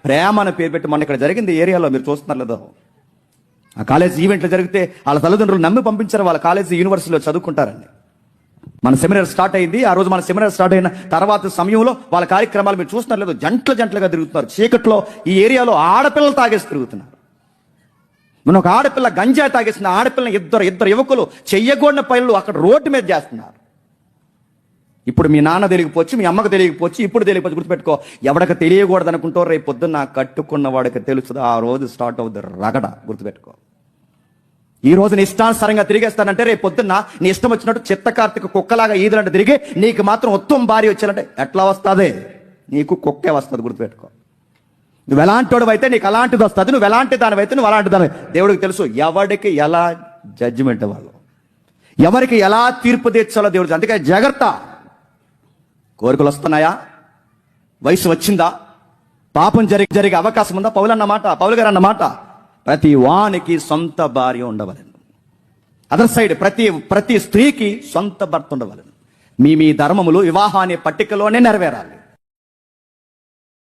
ప్రేమ అని పేరు పెట్టి మొన్న ఇక్కడ జరిగింది ఏరియాలో, మీరు చూస్తున్నారు లేదో, ఆ కాలేజ్ ఈవెంట్లు జరిగితే వాళ్ళ తల్లిదండ్రులు నమ్మి పంపించారు వాళ్ళ కాలేజీ యూనివర్సిటీలో చదువుకుంటారని. మన సెమినార్ స్టార్ట్ అయింది. ఆ రోజు మన సెమినార్ స్టార్ట్ అయిన తర్వాత సమయంలో వాళ్ళ కార్యక్రమాలు మీరు చూస్తున్నారు లేదు, జంటలుగా తిరుగుతున్నారు. చీకట్లో ఈ ఏరియాలో ఆడపిల్లలు తాగేసి తిరుగుతున్నారు. మన ఒక ఆడపిల్ల గంజాయి తాగేసిన ఆడపిల్లని ఇద్దరు యువకులు చెయ్యకూడని పనులు అక్కడ రోడ్డు మీద చేస్తున్నారు. ఇప్పుడు మీ నాన్న తెలియకపోవచ్చు, మీ అమ్మకు తెలియకపోవచ్చు, ఇప్పుడు తెలియకపోవచ్చు. గుర్తుపెట్టుకో, ఎవరికి తెలియకూడదు అనుకుంటో రేపు పొద్దున్న కట్టుకున్న వాడికి తెలుస్తుంది. ఆ రోజు స్టార్ట్ అవుతుంది రగడ. గుర్తుపెట్టుకో, ఈ రోజు నీ ఇష్టానుసారంగా తిరిగేస్తానంటే రేపు పొద్దున్న నీ ఇష్టం వచ్చినట్టు చిత్తకార్తిక కుక్కలాగా ఈదులంటే తిరిగి నీకు మాత్రం ఉత్తమ భార్య వచ్చానంటే ఎట్లా వస్తుంది? నీకు కుక్కే వస్తుంది. గుర్తుపెట్టుకో, నువ్వు ఎలాంటి అయితే నీకు అలాంటిది వస్తుంది, నువ్వు ఎలాంటి దానివైతే నువ్వు అలాంటి దాని. దేవుడికి తెలుసు ఎవరికి ఎలా జడ్జిమెంట్ ఇవ్వాలో, ఎవరికి ఎలా తీర్పు తీర్చాలో దేవుడికి. అందుకే జాగ్రత్త. కోరికలు వస్తున్నాయా? వయసు వచ్చిందా? పాపం జరిగే అవకాశం ఉందా? పౌలు గారు అన్నమాట ప్రతి వానికి సొంత భార్య ఉండవలను. అదర్ సైడ్ ప్రతి స్త్రీకి సొంత భర్త ఉండవలను. మీ ధర్మములు వివాహ అనే పట్టికలోనే నెరవేరాలి.